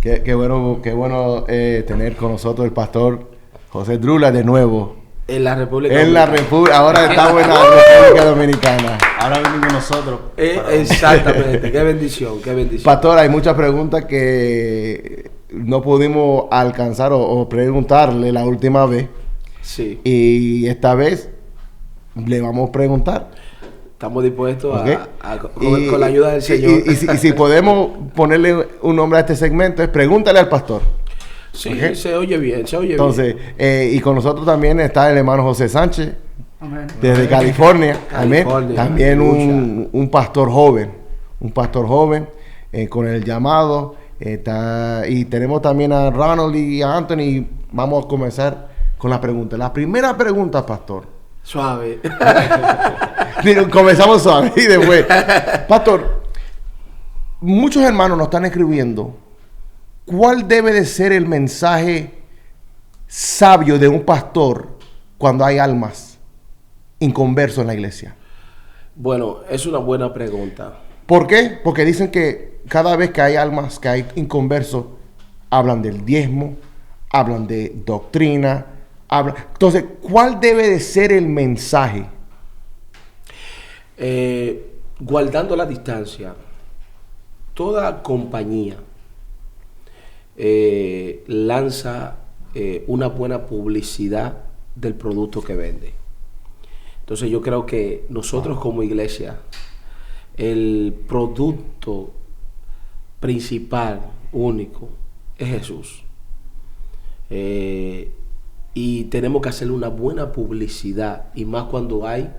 Qué bueno tener con nosotros el pastor José Drula de nuevo. En la República Dominicana. Ahora estamos en la República Dominicana. Ahora venimos nosotros. Exactamente. Qué bendición, qué bendición. Pastor, hay muchas preguntas que no pudimos alcanzar o preguntarle la última vez. Sí. Y esta vez le vamos a preguntar. Estamos dispuestos con la ayuda del Señor. Y si podemos ponerle un nombre a este segmento, es Pregúntale al Pastor. Sí, se oye bien, se oye Entonces, bien. y con nosotros también está el hermano José Sánchez, Amén. desde California. California. También un pastor joven, con el llamado. Y tenemos también a Ronald y a Anthony. Vamos a comenzar con la pregunta. La primera pregunta, pastor. Suave. Comenzamos suave y después. Pastor, muchos hermanos nos están escribiendo. ¿Cuál debe de ser el mensaje sabio de un pastor cuando hay almas inconversos en la iglesia? Bueno, es una buena pregunta. ¿Por qué? Porque dicen que cada vez que hay almas, que hay inconversos, hablan del diezmo, hablan de doctrina, Entonces, ¿cuál debe de ser el mensaje? Guardando la distancia, toda compañía lanza una buena publicidad del producto que vende. Entonces yo creo que nosotros como iglesia, el producto principal, único, es Jesús. Y tenemos que hacerle una buena publicidad, y más cuando hay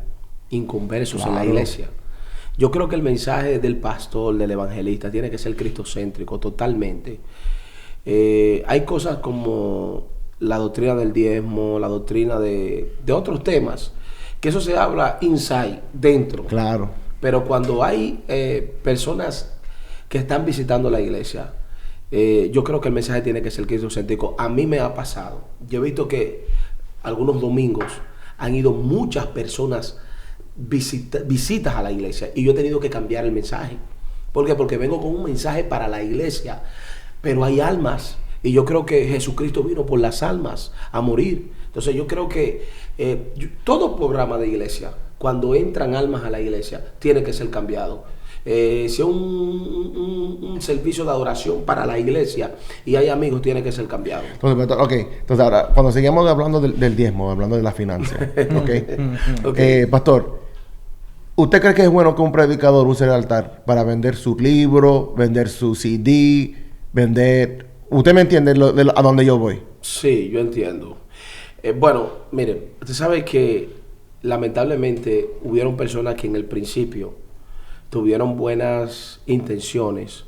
inconversos en la iglesia. Yo creo que el mensaje del pastor, del evangelista, tiene que ser cristocéntrico totalmente. Hay cosas como la doctrina del diezmo, la doctrina de otros temas, que eso se habla inside, dentro. Claro. Pero cuando hay personas que están visitando la iglesia, yo creo que el mensaje tiene que ser cristocéntrico. A mí me ha pasado. Yo he visto que algunos domingos han ido muchas personas visitas a la iglesia, y yo he tenido que cambiar el mensaje. ¿Por qué? Porque vengo con un mensaje para la iglesia, pero hay almas, y yo creo que Jesucristo vino por las almas a morir. Entonces yo creo que todo programa de iglesia, cuando entran almas a la iglesia, tiene que ser cambiado. Si es un servicio de adoración para la iglesia y hay amigos, tiene que ser cambiado. Entonces ahora, cuando seguimos hablando del diezmo, hablando de la finanza, pastor, ¿usted cree que es bueno que un predicador use el altar para vender su libro, vender su CD, vender... ¿Usted me entiende a dónde yo voy? Sí, yo entiendo. Bueno, mire, usted sabe que lamentablemente hubieron personas que en el principio tuvieron buenas intenciones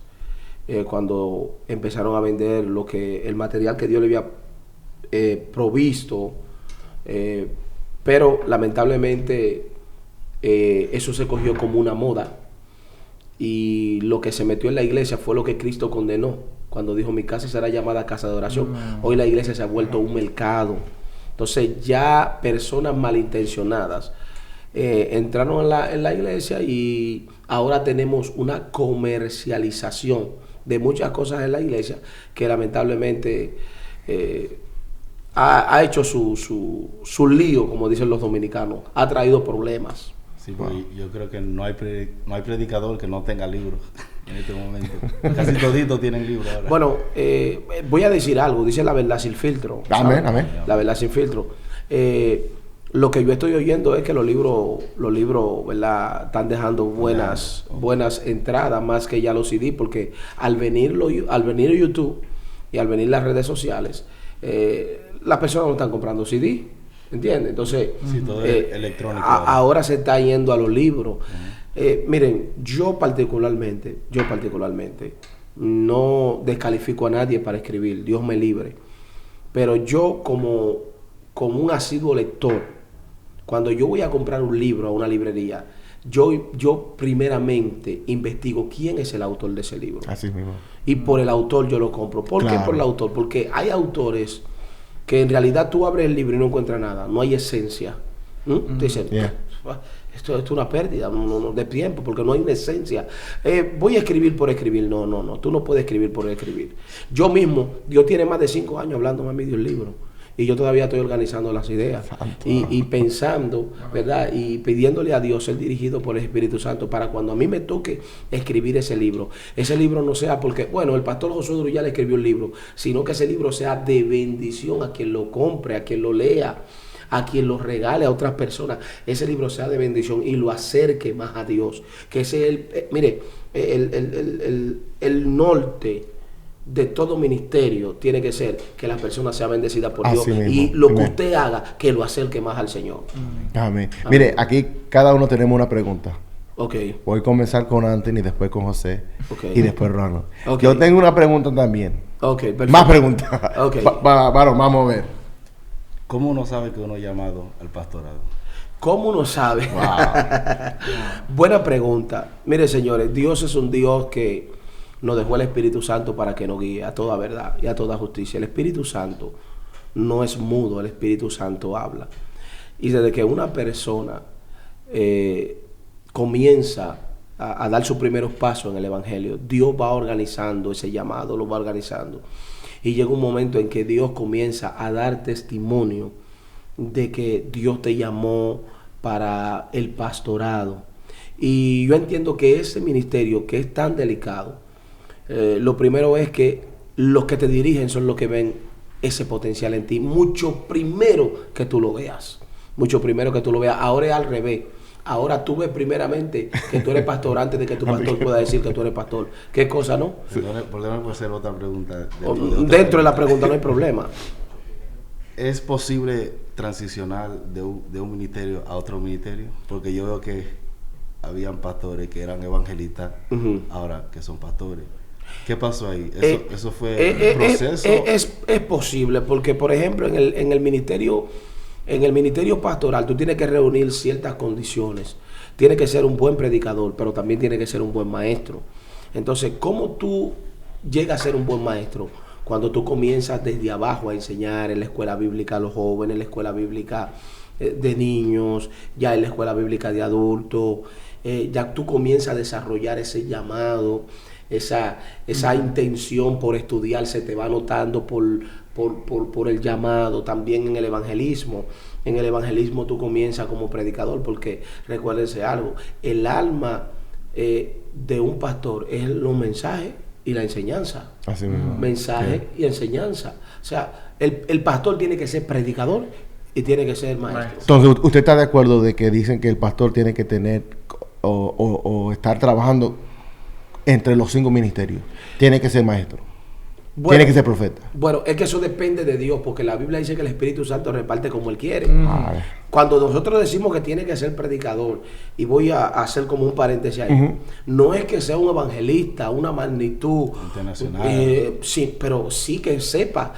cuando empezaron a vender el material que Dios le había provisto, pero lamentablemente eso se cogió como una moda, y lo que se metió en la iglesia fue lo que Cristo condenó cuando dijo: mi casa será llamada casa de oración. Hoy la iglesia se ha vuelto un mercado. Entonces ya personas malintencionadas entraron en la iglesia, y ahora tenemos una comercialización de muchas cosas en la iglesia que lamentablemente ha hecho su lío, como dicen los dominicanos, ha traído problemas. Sí, pues yo creo que no hay predicador que no tenga libros en este momento. Casi toditos tienen libros ahora. Bueno, voy a decir algo, dice La Verdad Sin Filtro. Amén, amén. La Verdad Sin Filtro. Lo que yo estoy oyendo es que los libros, ¿verdad?, están dejando buenas entradas más que ya los CD, porque al venir YouTube y al venir las redes sociales, las personas no están comprando CD, ¿entiendes? Entonces, sí, todo es electrónico. Ahora se está yendo a los libros. Miren, yo particularmente no descalifico a nadie para escribir, Dios me libre, pero yo como un asiduo lector, cuando yo voy a comprar un libro a una librería, yo primeramente investigo quién es el autor de ese libro. Así mismo. Y por el autor yo lo compro. ¿Por qué por el autor? Porque hay autores que en realidad tú abres el libro y no encuentras nada, no hay esencia. Te dicen, Esto es una pérdida de tiempo, porque no hay una esencia. Voy a escribir por escribir. No. Tú no puedes escribir por escribir. Yo mismo, Dios tiene más de 5 años hablándome a mí de un libro. Y yo todavía estoy organizando las ideas. Y pensando, ¿verdad? Y pidiéndole a Dios ser dirigido por el Espíritu Santo para cuando a mí me toque escribir ese libro no sea porque, bueno, el pastor Josué Druyal escribió un libro, sino que ese libro sea de bendición a quien lo compre, a quien lo lea, a quien lo regale a otras personas. Ese libro sea de bendición y lo acerque más a Dios. Que ese es el norte de todo ministerio tiene que ser que la persona sea bendecida por Dios. Mismo. Y lo que Amén. usted haga, que lo acerque más al Señor. Amén. Mire, aquí cada uno tenemos una pregunta. Ok. Voy a comenzar con Anthony, después con José Okay. y después Ronald. Ok. Yo tengo una pregunta también. Ok, perfecto. Más preguntas. Ok. Varón, vamos a ver. ¿Cómo uno sabe que uno es llamado al pastorado? ¿Cómo uno sabe? Buena pregunta. Mire, señores, Dios es un Dios que nos dejó el Espíritu Santo para que nos guíe a toda verdad y a toda justicia. El Espíritu Santo no es mudo, el Espíritu Santo habla. Y desde que una persona comienza a dar sus primeros pasos en el Evangelio, Dios va organizando ese llamado, lo va organizando. Y llega un momento en que Dios comienza a dar testimonio de que Dios te llamó para el pastorado. Y yo entiendo que ese ministerio que es tan delicado, lo primero es que los que te dirigen son los que ven ese potencial en ti. Mucho primero que tú lo veas. Mucho primero que tú lo veas. Ahora es al revés. Ahora tú ves primeramente que tú eres pastor antes de que tu pastor pueda decir que tú eres pastor. ¿Qué cosa, no? Podemos hacer otra pregunta. Dentro de la pregunta no hay problema. ¿Es posible transicionar de un ministerio a otro ministerio? Porque yo veo que habían pastores que eran evangelistas, ahora que son pastores. ¿Qué pasó ahí? ¿Eso fue un proceso? Es posible, porque por ejemplo en el ministerio pastoral tú tienes que reunir ciertas condiciones. Tienes que ser un buen predicador, pero también tienes que ser un buen maestro. Entonces, ¿cómo tú llegas a ser un buen maestro? Cuando tú comienzas desde abajo a enseñar en la escuela bíblica a los jóvenes, en la escuela bíblica de niños, ya en la escuela bíblica de adultos, ya tú comienzas a desarrollar ese llamado, esa intención por estudiar se te va notando por el llamado. También en el evangelismo. En el evangelismo tú comienzas como predicador, porque recuérdense algo, el alma de un pastor es los mensajes y la enseñanza. Así mismo. Mensaje y enseñanza. O sea, el pastor tiene que ser predicador y tiene que ser maestro. Entonces, ¿usted está de acuerdo de que dicen que el pastor tiene que tener o estar trabajando entre los 5 ministerios? Tiene que ser maestro. Bueno, tiene que ser profeta. Bueno, es que eso depende de Dios, porque la Biblia dice que el Espíritu Santo reparte como Él quiere. Vale. Cuando nosotros decimos que tiene que ser predicador, y voy a hacer como un paréntesis ahí, no es que sea un evangelista, una magnitud internacional. Sí, pero sí que sepa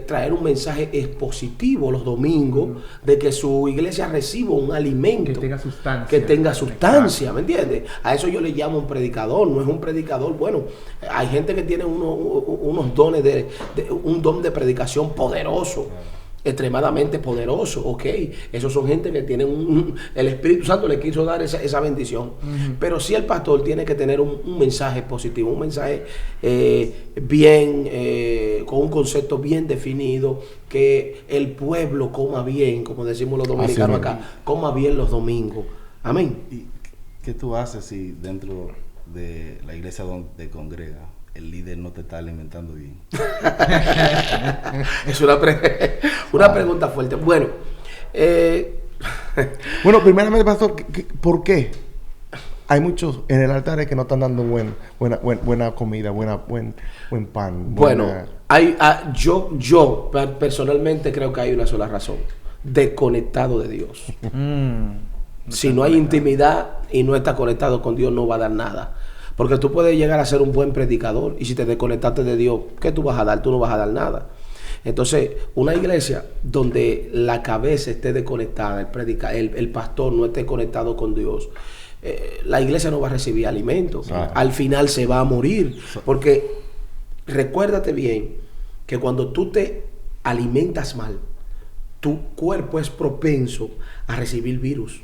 traer un mensaje expositivo los domingos, de que su iglesia reciba un alimento. Que tenga sustancia. Que tenga sustancia, ¿me entiendes? A eso yo le llamo un predicador. No es un predicador, bueno, hay gente que tiene unos dones un don de predicación poderoso, extremadamente poderoso, ok. Esos son gente que tienen el Espíritu Santo le quiso dar esa bendición. Pero sí el pastor tiene que tener un mensaje positivo, un mensaje bien, con un concepto bien definido, que el pueblo coma bien, como decimos los dominicanos acá, coma bien los domingos. Amén. ¿Y qué tú haces si dentro de la iglesia donde congrega el líder no te está alimentando bien? Es una pregunta fuerte. Bueno, bueno, primeramente, pastor, ¿por qué? Hay muchos en el altar que no están dando buena comida, buen pan. Bueno, yo personalmente creo que hay una sola razón: desconectado de Dios. Si no hay intimidad y no está conectado con Dios, no va a dar nada. Porque tú puedes llegar a ser un buen predicador, y si te desconectaste de Dios, ¿qué tú vas a dar? Tú no vas a dar nada. Entonces, una iglesia donde la cabeza esté desconectada, el pastor no esté conectado con Dios, la iglesia no va a recibir alimento. Al final se va a morir. Porque recuérdate bien que cuando tú te alimentas mal, tu cuerpo es propenso a recibir virus.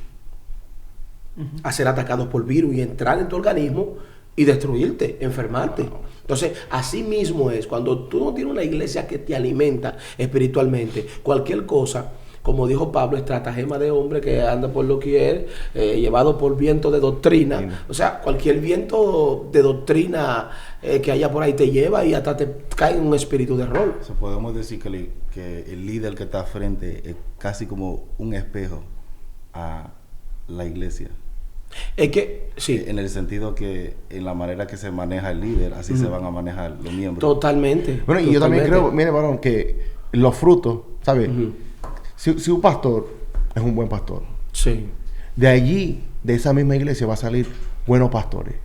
a ser atacados por virus y entrar en tu organismo y destruirte, enfermarte. Entonces, así mismo es, cuando tú no tienes una iglesia que te alimenta espiritualmente, cualquier cosa, como dijo Pablo, estratagema de hombre que anda por doquier, llevado por viento de doctrina. O sea, cualquier viento de doctrina que haya por ahí te lleva y hasta te cae en un espíritu de error. O sea, podemos decir que el líder que está frente es casi como un espejo a la iglesia. Es que, sí. En el sentido que en la manera que se maneja el líder, así se van a manejar los miembros. Totalmente. Bueno, y yo también creo, mire, varón, que los frutos, ¿sabes? Si un pastor es un buen pastor, sí, de allí, de esa misma iglesia, va a salir buenos pastores,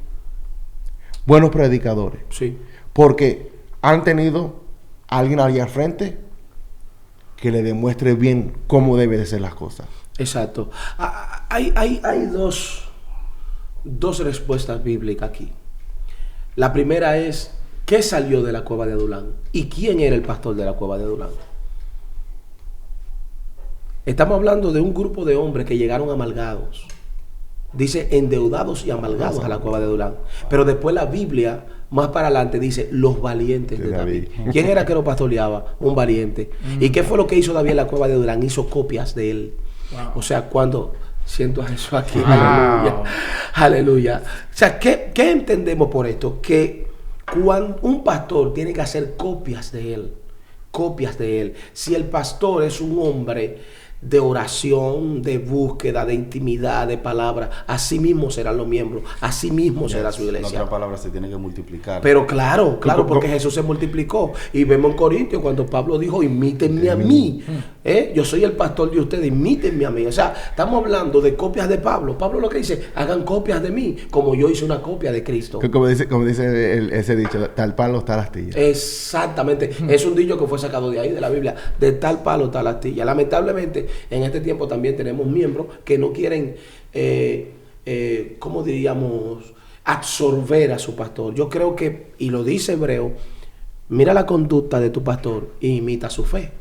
buenos predicadores. sí. Porque han tenido a alguien allá al frente que le demuestre bien cómo debe de ser las cosas. Exacto. Hay dos respuestas bíblicas aquí. La primera es, ¿qué salió de la cueva de Adulán? ¿Y quién era el pastor de la cueva de Adulán? Estamos hablando de un grupo de hombres que llegaron amargados. Dice endeudados y amargados a la cueva de Adulán. Pero después la Biblia, más para adelante, dice los valientes de David. ¿Quién era que lo pastoreaba? Un valiente. ¿Y qué fue lo que hizo David en la cueva de Adulán? Hizo copias de él. Wow. O sea, cuando siento a Jesús aquí, aleluya, aleluya. O sea, ¿qué entendemos por esto? Que cuando un pastor tiene que hacer copias de él, copias de él. Si el pastor es un hombre de oración, de búsqueda, de intimidad, de palabra, así mismo serán los miembros, así mismo será su iglesia. En otras palabras, se tiene que multiplicar. Pero claro, porque Jesús se multiplicó. Y vemos en Corintios cuando Pablo dijo, imítenme a mí. Yo soy el pastor de ustedes, imítenme a mí. O sea, estamos hablando de copias de Pablo. Pablo lo que dice, hagan copias de mí, como yo hice una copia de Cristo. Como dice ese dicho, tal palo, tal astilla. Exactamente. Es un dicho que fue sacado de ahí, de la Biblia. De tal palo, tal astilla. Lamentablemente, en este tiempo también tenemos miembros que no quieren, ¿cómo diríamos?, absorber a su pastor. Yo creo que, y lo dice Hebreo, mira la conducta de tu pastor e imita su fe.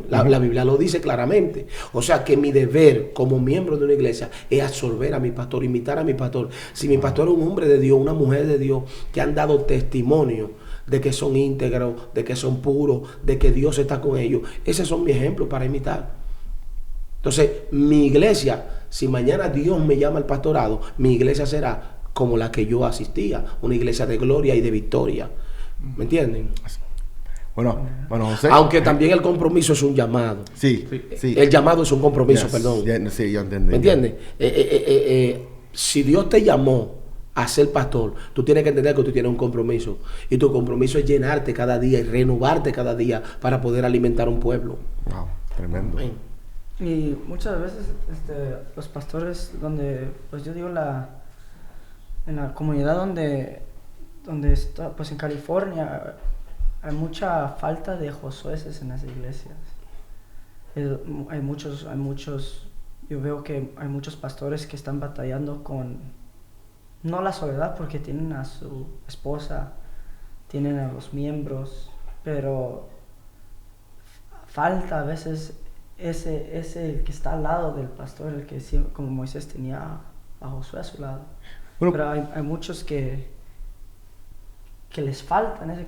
La Biblia lo dice claramente. O sea que mi deber como miembro de una iglesia es absorber a mi pastor, imitar a mi pastor. Si mi pastor es un hombre de Dios, una mujer de Dios, que han dado testimonio de que son íntegros, de que son puros, de que Dios está con ellos, esos son mis ejemplos para imitar. Entonces, mi iglesia, si mañana Dios me llama al pastorado, mi iglesia será como la que yo asistía, una iglesia de gloria y de victoria. ¿Me entienden? Bueno, José. Aunque también el compromiso es un llamado. Sí. El llamado es un compromiso, perdón. Sí, yo entendí. ¿Me entiendes? Si Dios te llamó a ser pastor, tú tienes que entender que tú tienes un compromiso. Y tu compromiso es llenarte cada día y renovarte cada día para poder alimentar un pueblo. Wow, tremendo. Y muchas veces los pastores, donde, pues yo digo, en la comunidad donde está, pues en California, hay mucha falta de Josueces en las iglesias. Hay muchos, yo veo que hay muchos pastores que están batallando con, no la soledad, porque tienen a su esposa, tienen a los miembros, pero falta a veces ese que está al lado del pastor, el que siempre, como Moisés tenía a Josué a su lado. Bueno, pero hay muchos que les faltan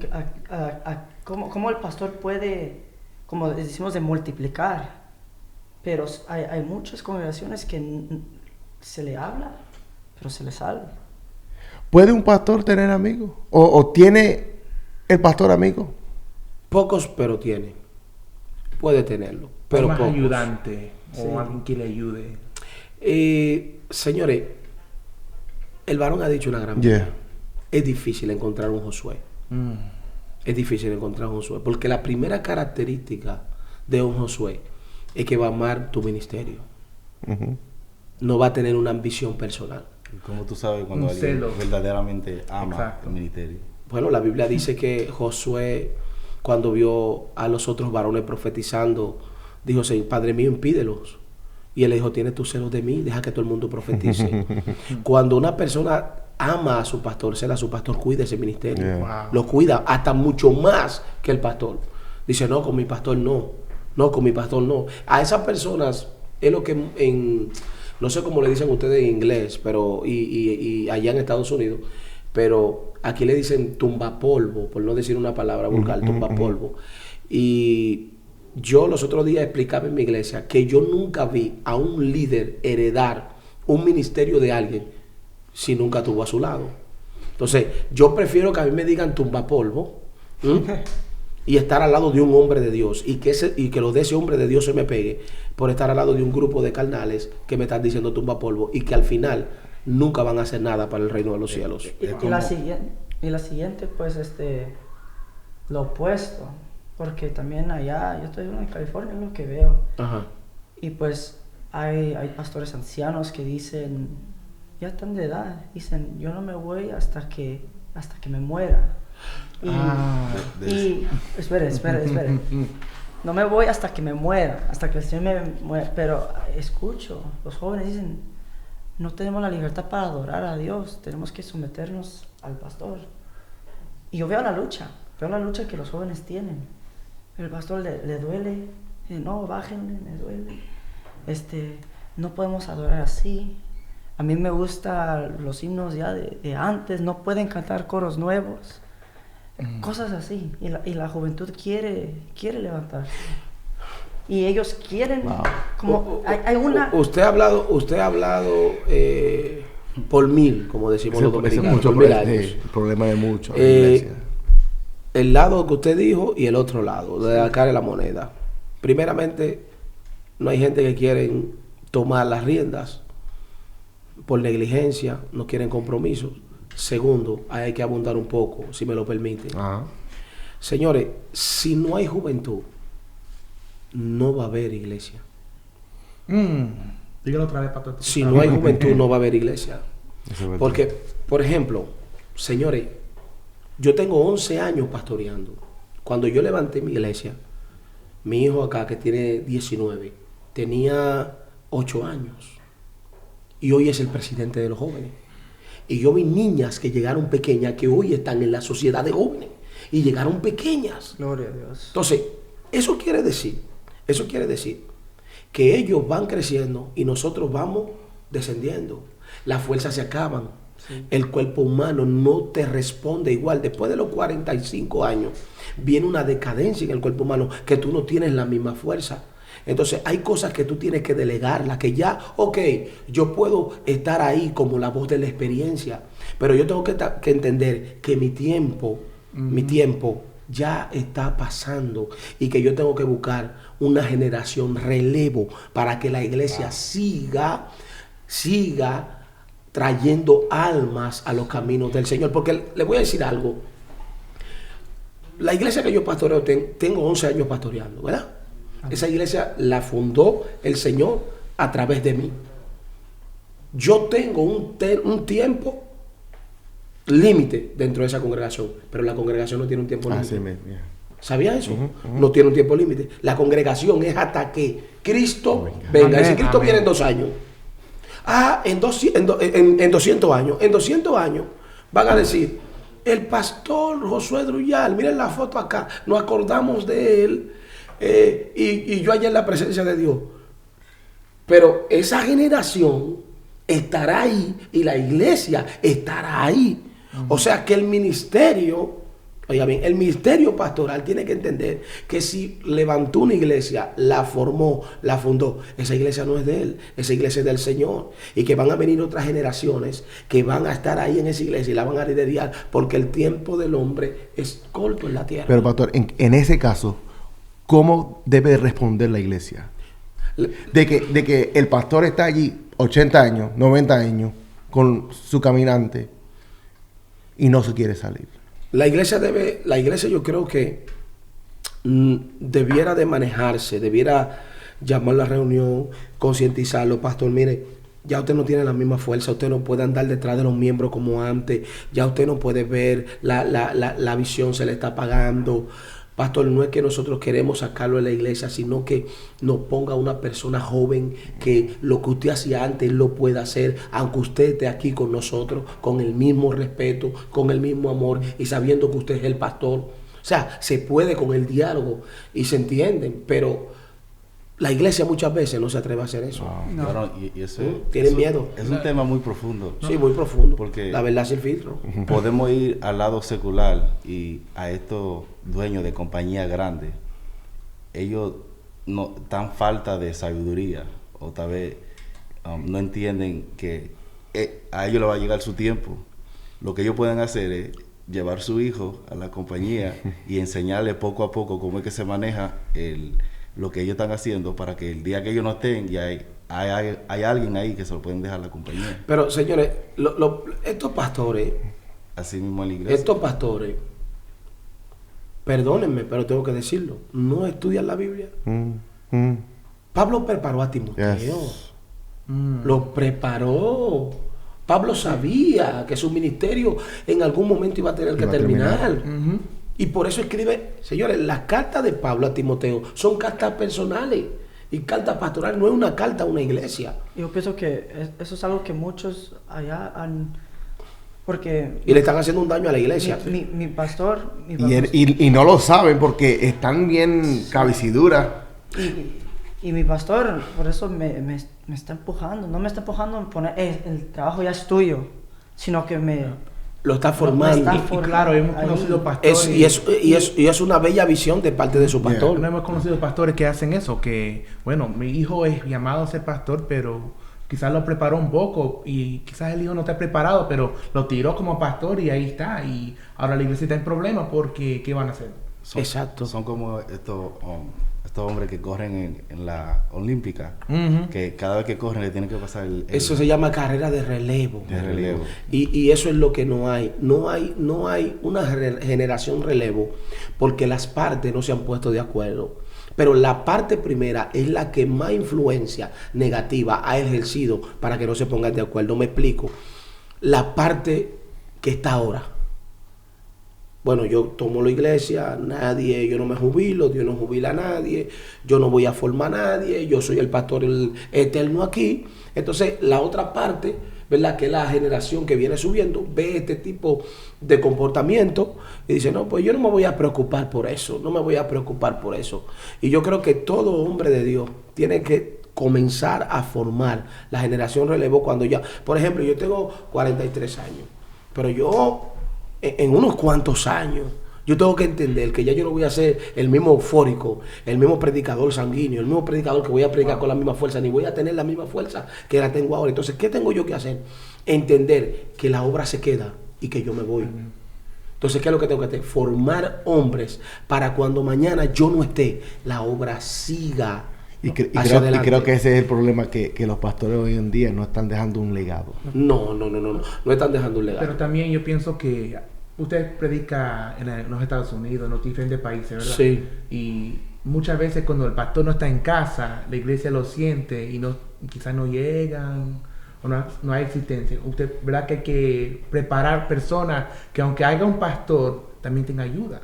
cómo el pastor puede, como decimos, de multiplicar, pero hay muchas congregaciones que se le habla, pero se le sale. ¿Puede un pastor tener amigos? ¿O tiene el pastor amigos? Pocos, pero tiene. Puede tenerlo, pero más pocos. Ayudante o alguien que le ayude. Señores, el varón ha dicho una gran verdad. Es difícil encontrar un Josué. Es difícil encontrar un Josué, porque la primera característica de un Josué es que va a amar tu ministerio. No va a tener una ambición personal. ¿Cómo tú sabes cuando alguien verdaderamente ama el ministerio? Bueno, la Biblia dice que Josué, cuando vio a los otros varones profetizando, dijo, Señor, Padre mío, impídelos. Y él le dijo, tienes tus celos de mí, deja que todo el mundo profetice. Cuando una persona ama a su pastor, será su pastor, cuida ese ministerio. Wow. Lo cuida hasta mucho más que el pastor. Dice, no, con mi pastor no. No, con mi pastor no. A esas personas es lo que no sé cómo le dicen ustedes en inglés, pero y allá en Estados Unidos, pero aquí le dicen tumbapolvo, por no decir una palabra vulgar, tumbapolvo. Y yo los otros días explicaba en mi iglesia que yo nunca vi a un líder heredar un ministerio de alguien si nunca tuvo a su lado. Entonces, yo prefiero que a mí me digan tumbapolvo y estar al lado de un hombre de Dios y que lo de ese hombre de Dios se me pegue por estar al lado de un grupo de carnales que me están diciendo tumbapolvo y que al final nunca van a hacer nada para el reino de los cielos. Y la siguiente, pues, lo opuesto. Porque también allá, yo estoy en California, es lo que veo. Ajá. Y pues hay pastores ancianos que dicen, ya están de edad, dicen, yo no me voy hasta que me muera. Y espere. No me voy hasta que me muera, hasta que el Señor me muera. Pero escucho, los jóvenes dicen, no tenemos la libertad para adorar a Dios, tenemos que someternos al pastor. Y yo veo la lucha que los jóvenes tienen. El pastor le duele, no, bájenle, me duele. No podemos adorar así. A mí me gustan los himnos ya de antes, no pueden cantar coros nuevos. Cosas así. Y la juventud quiere levantarse. Y ellos quieren, como hay una... Usted ha hablado por mil, como decimos los dominicanos. Mucho por 1000 años. el problema de muchos. iglesia. El lado que usted dijo y el otro lado, de la cara de la moneda. Primeramente, no hay gente que quieren tomar las riendas por negligencia, no quieren compromisos. Segundo, hay que abundar un poco, si me lo permite. Señores, si no hay juventud, no va a haber iglesia. Dígalo otra vez, pastor. Si no hay juventud, no va a haber iglesia. Porque, por ejemplo, señores, yo tengo 11 años pastoreando. Cuando yo levanté mi iglesia, mi hijo acá, que tiene 19, tenía 8 años. Y hoy es el presidente de los jóvenes. Y yo vi niñas que llegaron pequeñas, que hoy están en la sociedad de jóvenes. Y llegaron pequeñas. Gloria a Dios. Entonces, eso quiere decir que ellos van creciendo y nosotros vamos descendiendo. Las fuerzas se acaban. Sí. El cuerpo humano no te responde igual. Después de los 45 años viene una decadencia en el cuerpo humano que tú no tienes la misma fuerza. Entonces hay cosas que tú tienes que delegarlas, que ya, yo puedo estar ahí como la voz de la experiencia, pero yo tengo que entender que mi tiempo ya está pasando y que yo tengo que buscar una generación relevo para que la iglesia siga trayendo almas a los caminos del Señor. Porque le voy a decir algo. La iglesia que yo pastoreo, tengo 11 años pastoreando, ¿verdad? Esa iglesia la fundó el Señor a través de mí. Yo tengo un tiempo límite dentro de esa congregación, pero la congregación no tiene un tiempo límite. ¿Sabía eso? No tiene un tiempo límite. La congregación es hasta que Cristo venga. Y si Cristo viene en 2 años, en 200 años, van a decir, el pastor Josué Druyal, miren la foto acá, nos acordamos de él, y yo allá en la presencia de Dios. Pero esa generación estará ahí y la iglesia estará ahí. O sea que el ministerio, oiga bien, el ministerio pastoral tiene que entender que si levantó una iglesia, la formó, la fundó, esa iglesia no es de él, esa iglesia es del Señor. Y que van a venir otras generaciones que van a estar ahí en esa iglesia y la van a liderar, porque el tiempo del hombre es corto en la tierra. Pero pastor, en ese caso, ¿cómo debe responder la iglesia? De que el pastor está allí 80 años, 90 años, con su caminante y no se quiere salir. La iglesia yo creo que debiera de manejarse, debiera llamar a la reunión, concientizarlo. Pastor, mire, ya usted no tiene la misma fuerza, usted no puede andar detrás de los miembros como antes, ya usted no puede ver, la visión se le está apagando. Pastor, no es que nosotros queremos sacarlo de la iglesia, sino que nos ponga una persona joven que lo que usted hacía antes lo pueda hacer, aunque usted esté aquí con nosotros, con el mismo respeto, con el mismo amor y sabiendo que usted es el pastor. O sea, se puede con el diálogo y se entienden, pero la iglesia muchas veces no se atreve a hacer eso. No. Claro, y eso, Tienen eso miedo. Es un tema muy profundo. Sí, muy profundo. Porque la verdad es el filtro. podemos ir al lado secular y a estos dueños de compañías grandes. Ellos no tan falta de sabiduría o tal vez no entienden que a ellos les va a llegar su tiempo. Lo que ellos pueden hacer es llevar su hijo a la compañía y enseñarle poco a poco cómo es que se maneja lo que ellos están haciendo para que el día que ellos no estén ya hay alguien ahí que se lo pueden dejar a la compañía. Pero señores, estos pastores, Así mismo en la iglesia. estos pastores, perdónenme, pero tengo que decirlo, no estudian la Biblia. Pablo preparó a Timoteo. Yes. Lo preparó. Pablo sabía que su ministerio en algún momento iba a tener que Iba a terminar. terminar. Y por eso escribe, señores, las cartas de Pablo a Timoteo son cartas personales. Y carta pastoral no es una carta a una iglesia. Yo pienso que eso es algo que muchos allá han... Porque Y le están haciendo un daño a la iglesia. mi pastor... Y no lo saben porque están bien cabiciduras. Y mi pastor, por eso me está empujando. No me está empujando en poner, el trabajo ya es tuyo, sino que Lo está formando. Me está Y claro, hemos ahí. conocido pastores. Y es una bella visión de parte de su pastor. No hemos conocido pastores que hacen eso, que, bueno, mi hijo es llamado a ser pastor, pero quizás lo preparó un poco y quizás el hijo no está preparado, pero lo tiró como pastor y ahí está. Y ahora la iglesia está en problemas porque, ¿qué van a hacer? Exacto. Son como estos hombres que corren en la olímpica, que cada vez que corren le tienen que pasar Eso se llama carrera de relevo. de relevo. Y eso es lo que no hay. No hay una generación relevo porque las partes no se han puesto de acuerdo. Pero la parte primera es la que más influencia negativa ha ejercido para que no se pongan de acuerdo. Me explico. La parte que está ahora. Bueno, yo tomo la iglesia, yo no me jubilo, Dios no jubila a nadie, yo no voy a formar a nadie, yo soy el pastor eterno aquí. Entonces, la otra parte, ¿verdad? Que es la generación que viene subiendo, ve este tipo de comportamiento y dice, no, pues yo no me voy a preocupar por eso, no me voy a preocupar por eso. Y yo creo que todo hombre de Dios tiene que comenzar a formar la generación relevo cuando ya, por ejemplo, yo tengo 43 años, pero yo en unos cuantos años yo tengo que entender que ya yo no voy a ser el mismo eufórico, el mismo predicador sanguíneo, el mismo predicador que voy a predicar con la misma fuerza, ni voy a tener la misma fuerza que la tengo ahora. Entonces, ¿qué tengo yo que hacer? Entender que la obra se queda y que yo me voy. Entonces, ¿qué es lo que tengo que hacer? Formar hombres para cuando mañana yo no esté, la obra siga hacia adelante. Y creo que ese es el problema, que los pastores hoy en día no están dejando un legado. No están dejando un legado. Pero también yo pienso que usted predica en los Estados Unidos, en los diferentes países, ¿verdad? Sí. Y muchas veces cuando el pastor no está en casa, la iglesia lo siente y quizás no llegan o no hay existencia. Usted, ¿verdad? Que hay que preparar personas que aunque haya un pastor, también tenga ayuda.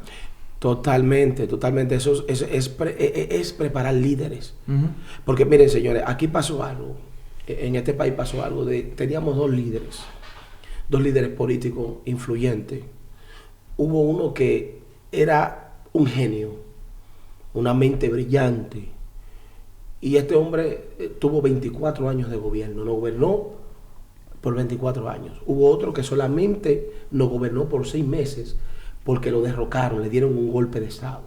Totalmente. Eso es preparar líderes. Porque miren, señores, aquí pasó algo. En este país pasó algo. Teníamos dos líderes políticos influyentes. Hubo uno que era un genio, una mente brillante. Y este hombre tuvo 24 años de gobierno. No gobernó por 24 años. Hubo otro que solamente no gobernó por 6 meses. Porque lo derrocaron, le dieron un golpe de estado.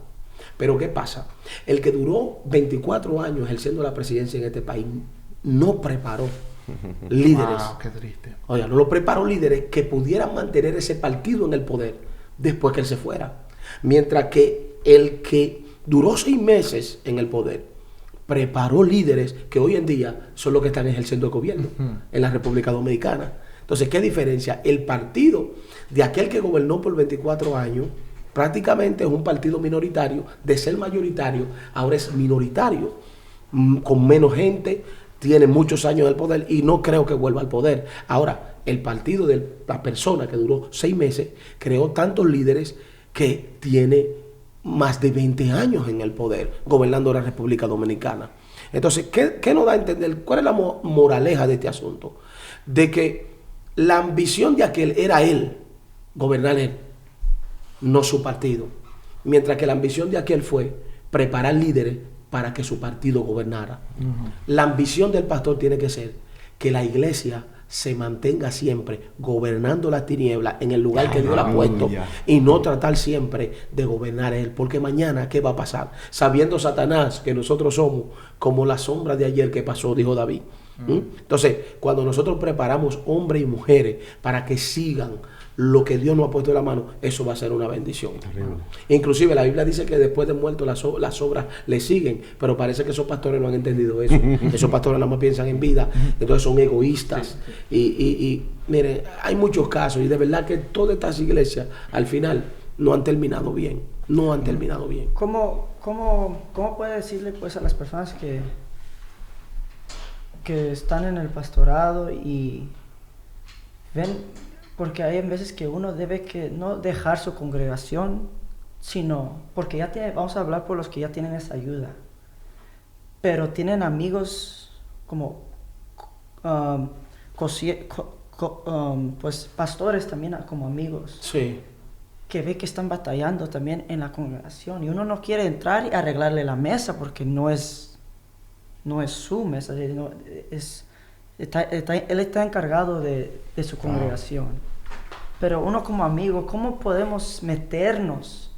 Pero ¿qué pasa? El que duró 24 años ejerciendo la presidencia en este país no preparó líderes. Wow, qué triste. Oiga, no lo preparó líderes que pudieran mantener ese partido en el poder después que él se fuera. Mientras que el que duró 6 meses en el poder preparó líderes que hoy en día son los que están ejerciendo el gobierno en la República Dominicana. Entonces, ¿qué diferencia? El partido de aquel que gobernó por 24 años prácticamente es un partido minoritario. De ser mayoritario, ahora es minoritario, con menos gente, tiene muchos años en el poder y no creo que vuelva al poder. Ahora, el partido de la persona que duró 6 meses creó tantos líderes que tiene más de 20 años en el poder gobernando la República Dominicana. Entonces, ¿qué nos da a entender? ¿Cuál es la moraleja de este asunto? De que la ambición de aquel era él, gobernar él, no su partido. Mientras que la ambición de aquel fue preparar líderes para que su partido gobernara. La ambición del pastor tiene que ser que la iglesia se mantenga siempre gobernando las tinieblas en el lugar que Dios la ha puesto, y no tratar siempre de gobernar él, porque mañana ¿qué va a pasar? Sabiendo Satanás que nosotros somos como la sombra de ayer que pasó, dijo David. Entonces, cuando nosotros preparamos hombres y mujeres para que sigan lo que Dios nos ha puesto en la mano, eso va a ser una bendición. Inclusive la Biblia dice que después de muerto las obras le siguen, pero parece que esos pastores no han entendido eso. Esos pastores nada más piensan en vida, entonces son egoístas. Y miren, hay muchos casos, y de verdad que todas estas iglesias al final no han terminado bien. No han terminado bien. ¿Cómo puede decirle pues a las personas que están en el pastorado y ven? Porque hay veces que uno debe que no dejar su congregación, sino porque ya vamos a hablar por los que ya tienen esa ayuda, pero tienen amigos como pues pastores también como amigos, Sí. que ve que están batallando también en la congregación, y uno no quiere entrar y arreglarle la mesa porque no es su mesa, él está encargado de su congregación. Pero uno como amigo, ¿cómo podemos meternos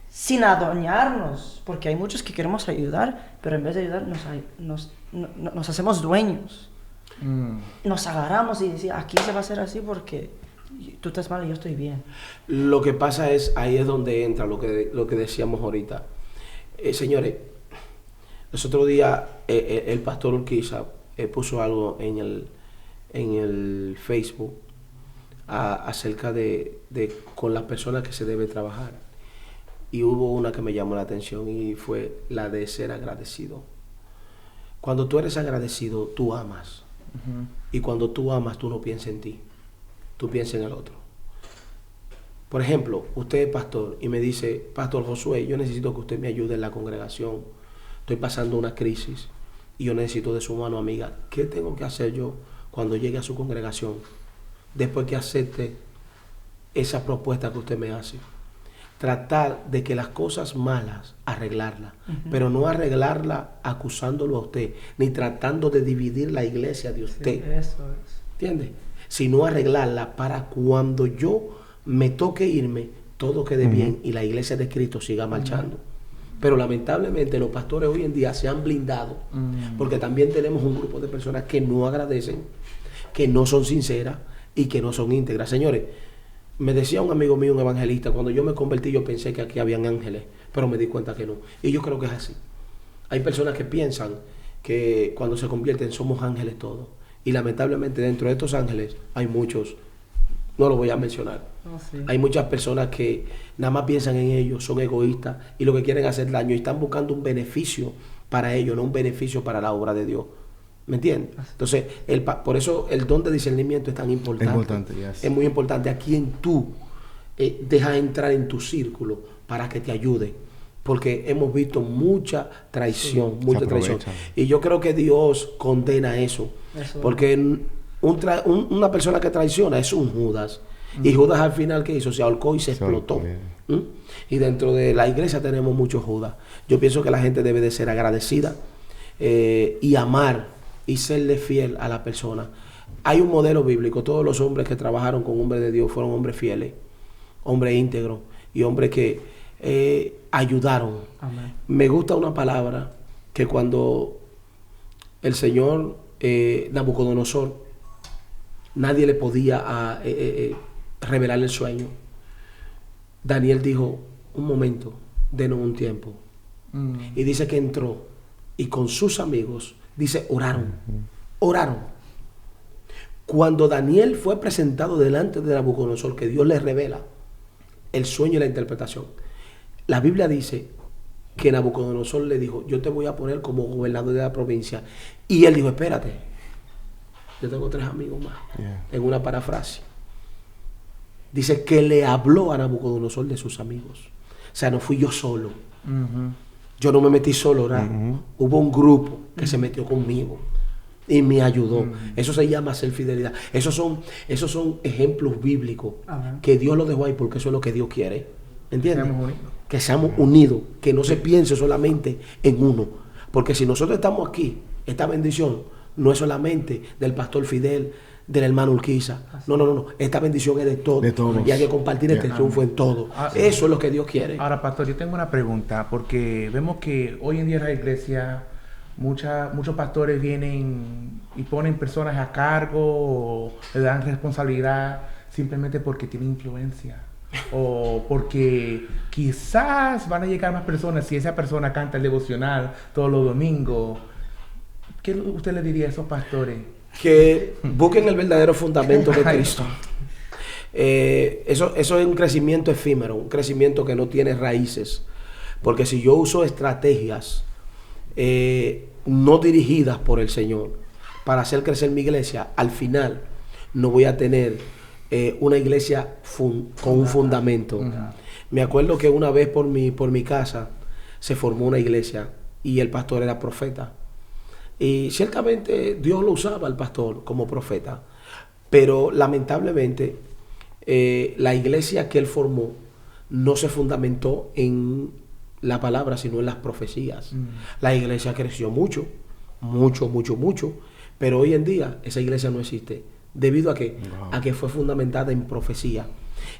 sin adueñarnos? Porque hay muchos que queremos ayudar, pero en vez de ayudar nos hacemos dueños. Nos agarramos y decimos, aquí se va a hacer así porque tú estás mal y yo estoy bien. Lo que pasa es, ahí es donde entra lo que decíamos ahorita. Señores, los otros días el pastor Urquiza puso algo en el Facebook acerca de con las personas que se debe trabajar, y hubo una que me llamó la atención, y fue la de ser agradecido. Cuando tú eres agradecido, tú amas. Y cuando tú amas, tú no piensas en ti, tú piensas en el otro. Por ejemplo, usted es pastor y me dice: Pastor Josué, yo necesito que usted me ayude en la congregación, estoy pasando una crisis y yo necesito de su mano amiga. ¿Qué tengo que hacer yo cuando llegue a su congregación después que acepte esa propuesta que usted me hace? Tratar de que las cosas malas, arreglarlas, pero no arreglarla acusándolo a usted, ni tratando de dividir la iglesia de usted. Sí, eso es. ¿Entiende? Sino arreglarla para cuando yo me toque irme, todo quede bien y la iglesia de Cristo siga marchando. Pero lamentablemente los pastores hoy en día se han blindado, porque también tenemos un grupo de personas que no agradecen, que no son sinceras y que no son íntegras. Señores, me decía un amigo mío, un evangelista, cuando yo me convertí yo pensé que aquí habían ángeles, pero me di cuenta que no. Y yo creo que es así. Hay personas que piensan que cuando se convierten somos ángeles todos. Y lamentablemente dentro de estos ángeles hay muchos, no los voy a mencionar. Sí. Hay muchas personas que nada más piensan en ellos, son egoístas y lo que quieren es hacer daño, y están buscando un beneficio para ellos, no un beneficio para la obra de Dios. ¿Me entiendes? Entonces, por eso el don de discernimiento es tan importante. Yes. Es muy importante a quien tú dejas entrar en tu círculo para que te ayude. Porque hemos visto mucha traición, mucha traición. Y yo creo que Dios condena eso. Porque una persona que traiciona es un Judas. Y Judas al final, ¿qué hizo? Se ahorcó y se explotó. Y dentro de la iglesia tenemos muchos Judas. Yo pienso que la gente debe de ser agradecida y amar y serle fiel a la persona. Hay un modelo bíblico. Todos los hombres que trabajaron con hombres de Dios fueron hombres fieles, hombres íntegros y hombres que ayudaron. Amén. Me gusta una palabra que cuando el Señor Nabucodonosor, nadie le podía revelar el sueño. Daniel dijo: un momento, denos un tiempo. Y dice que entró y con sus amigos, dice, oraron. Cuando Daniel fue presentado delante de Nabucodonosor, que Dios le revela el sueño y la interpretación, la Biblia dice que Nabucodonosor le dijo: yo te voy a poner como gobernador de la provincia. Y él dijo: espérate, yo tengo 3 amigos más. En una parafrasia dice que le habló a Nabucodonosor de sus amigos. O sea, no fui yo solo. Yo no me metí solo a orar. Hubo un grupo que se metió conmigo y me ayudó. Eso se llama ser fidelidad. Esos son ejemplos bíblicos. Que Dios los dejó ahí porque eso es lo que Dios quiere. ¿Entiendes? que seamos unidos, que no se piense solamente en uno. Porque si nosotros estamos aquí, esta bendición no es solamente del pastor Fidel, del hermano Urquiza. No. Esta bendición es de todos. De todos. Y hay que compartir este triunfo en todo. Eso es lo que Dios quiere. Ahora, pastor, yo tengo una pregunta, porque vemos que hoy en día en la iglesia muchos pastores vienen y ponen personas a cargo o le dan responsabilidad simplemente porque tienen influencia o porque quizás van a llegar más personas si esa persona canta el devocional todos los domingos. ¿Qué usted le diría a esos pastores? Que busquen el verdadero fundamento de Cristo. Eso es un crecimiento efímero, un crecimiento que no tiene raíces. Porque si yo uso estrategias no dirigidas por el Señor para hacer crecer mi iglesia, al final no voy a tener una iglesia con un fundamento. Me acuerdo que una vez por mi casa se formó una iglesia y el pastor era profeta. Y ciertamente Dios lo usaba al pastor como profeta, pero lamentablemente la iglesia que él formó no se fundamentó en la palabra, sino en las profecías. La iglesia creció mucho, pero hoy en día esa iglesia no existe. ¿Debido a qué? A que fue fundamentada en profecía.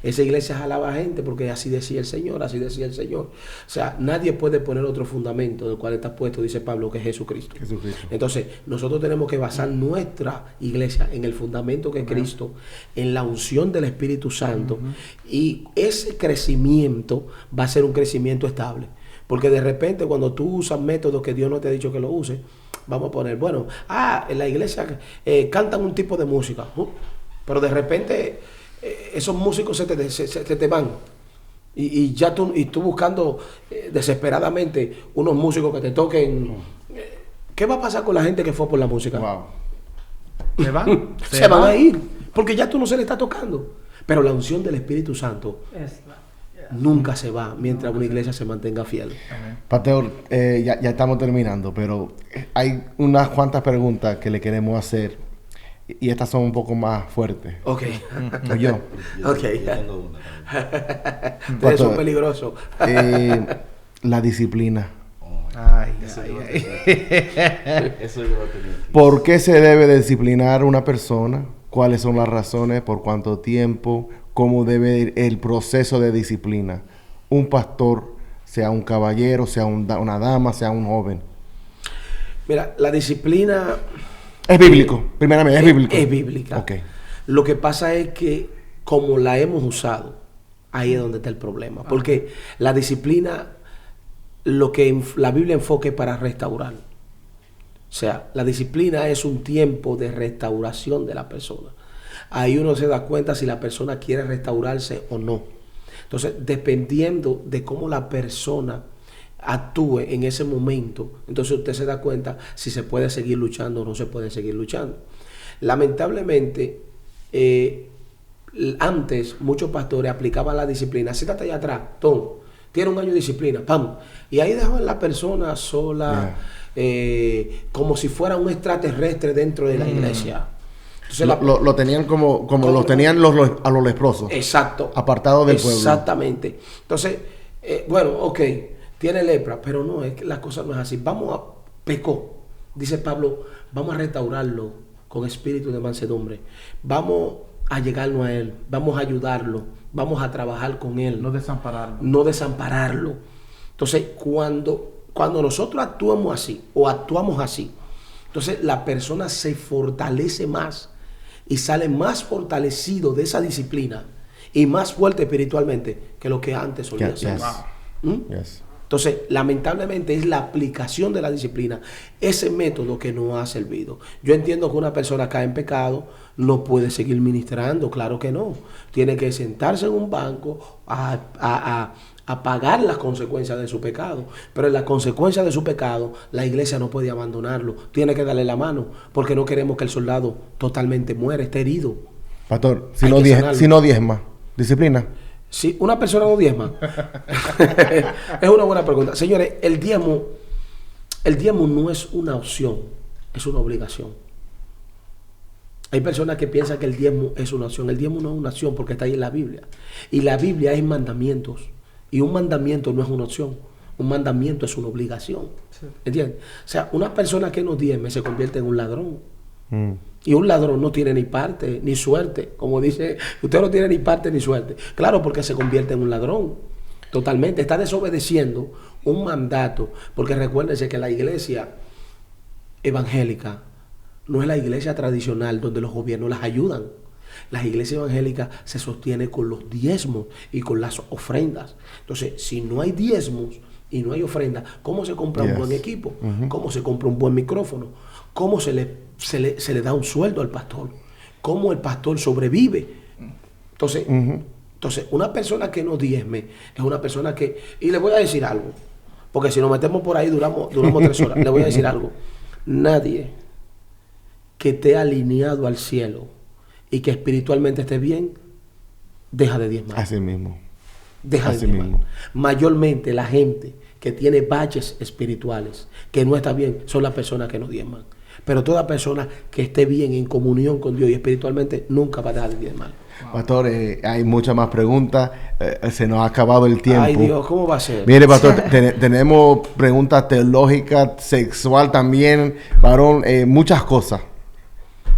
Esa iglesia jalaba a gente porque así decía el Señor, así decía el Señor. O sea, nadie puede poner otro fundamento del cual está puesto, dice Pablo, que es Jesucristo. Entonces, nosotros tenemos que basar nuestra iglesia en el fundamento que es Cristo, en la unción del Espíritu Santo, y ese crecimiento va a ser un crecimiento estable. Porque de repente cuando tú usas métodos que Dios no te ha dicho que lo uses, vamos a poner, bueno, en la iglesia cantan un tipo de música, pero de repente esos músicos se te van y ya tú buscando desesperadamente unos músicos que te toquen. ¿Qué va a pasar con la gente que fue por la música? ¿Se van? Se van a ir, porque ya tú no se le está tocando. Pero la unción del Espíritu Santo nunca se va mientras una iglesia se mantenga fiel. Pastor, ya estamos terminando, pero hay unas cuantas preguntas que le queremos hacer y estas son un poco más fuertes. Ok. Yo tengo una. Ustedes son peligrosos. La disciplina. Eso yo lo tenía aquí. ¿Por qué se debe disciplinar una persona? ¿Cuáles son las razones? ¿Por cuánto tiempo? ¿Cómo debe ir el proceso de disciplina? Un pastor, sea un caballero, sea una dama, sea un joven. Mira, la disciplina... Es bíblico, primeramente, es bíblico. Es bíblica. Okay. Lo que pasa es que como la hemos usado, ahí es donde está el problema. Porque la disciplina, lo que la Biblia enfoca es para restaurar. O sea, la disciplina es un tiempo de restauración de la persona. Ahí uno se da cuenta si la persona quiere restaurarse o no. Entonces, dependiendo de cómo la persona actúe en ese momento, entonces usted se da cuenta si se puede seguir luchando o no se puede seguir luchando. Lamentablemente, antes muchos pastores aplicaban la disciplina. Siéntate allá atrás, Tom, tiene un año de disciplina, ¡pam! Y ahí dejaban la persona sola, como si fuera un extraterrestre dentro de la iglesia. Entonces, lo tenían como los tenían a los leprosos. Exacto. Apartados del pueblo. Exactamente. Entonces, bueno, ok, tiene lepra, pero no, es que la cosa no es así. Pecó. Dice Pablo, vamos a restaurarlo con espíritu de mansedumbre. Vamos a llegarnos a él, vamos a ayudarlo, vamos a trabajar con él. No desampararlo. No desampararlo. Entonces, cuando nosotros actuamos así, entonces la persona se fortalece más y sale más fortalecido de esa disciplina y más fuerte espiritualmente que lo que antes solía ser. Entonces, lamentablemente es la aplicación de la disciplina, ese método que no ha servido. Yo entiendo que una persona cae en pecado, no puede seguir ministrando, claro que no. Tiene que sentarse en un banco a pagar las consecuencias de su pecado. Pero en las consecuencias de su pecado, la iglesia no puede abandonarlo. Tiene que darle la mano, porque no queremos que el soldado totalmente muera, esté herido. Pastor, si no diezma, disciplina. Si una persona no diezma, es una buena pregunta. Señores, el diezmo no es una opción, es una obligación. Hay personas que piensan que el diezmo es una opción. El diezmo no es una opción porque está ahí en la Biblia. Y la Biblia es mandamientos. Y un mandamiento no es una opción. Un mandamiento es una obligación. Sí. ¿Entiendes? O sea, una persona que no diezme se convierte en un ladrón. Y un ladrón no tiene ni parte ni suerte. Como dice, usted no tiene ni parte ni suerte. Claro, porque se convierte en un ladrón. Totalmente. Está desobedeciendo un mandato. Porque recuérdense que la iglesia evangélica no es la iglesia tradicional donde los gobiernos las ayudan. La iglesia evangélica se sostiene con los diezmos y con las ofrendas. Entonces, si no hay diezmos y no hay ofrendas, ¿cómo se compra un buen equipo? ¿Cómo se compra un buen micrófono? ¿Cómo se le da un sueldo al pastor? ¿Cómo el pastor sobrevive? Entonces, una persona que no diezme es una persona que... Y le voy a decir algo, porque si nos metemos por ahí duramos 3 horas. Le voy a decir algo. Nadie que esté alineado al cielo y que espiritualmente esté bien, deja de diezmar. Así mismo. Deja de Así diezmar. mismo. Mayormente la gente que tiene baches espirituales, que no está bien, son las personas que no diezman. Pero toda persona que esté bien en comunión con Dios y espiritualmente nunca va a dejar de diezmar. Pastor, hay muchas más preguntas. Se nos ha acabado el tiempo. Ay Dios, ¿cómo va a ser? Mire, pastor, tenemos preguntas teológicas, sexual también, varón, muchas cosas.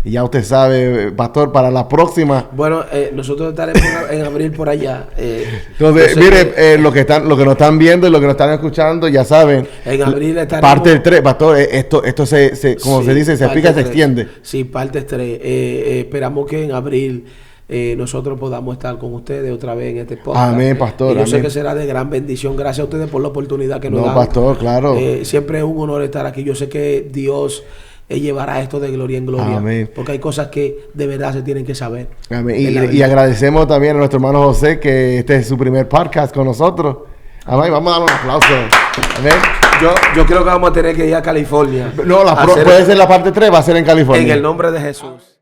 Y ya usted sabe, pastor, para la próxima. Bueno, nosotros estaremos en abril por allá. Entonces, mire, lo que nos están viendo y lo que nos están escuchando, ya saben. En abril estaremos... Parte 3, pastor, esto como Sí, se dice, se explica, se extiende. Sí, parte 3. Esperamos que en abril nosotros podamos estar con ustedes otra vez en este podcast. Amén, pastor. Y yo sé amén. que será de gran bendición. Gracias a ustedes por la oportunidad que nos dan. No, pastor, claro. Siempre es un honor estar aquí. Yo sé que Dios llevará esto de gloria en gloria. Amén. Porque hay cosas que de verdad se tienen que saber. Amén. En la Y vida. agradecemos también a nuestro hermano José, que este es su primer podcast con nosotros. Amén. Vamos a darle un aplauso. Amén. Yo creo que vamos a tener que ir a California. No, puede ser la parte 3, va a ser en California. En el nombre de Jesús.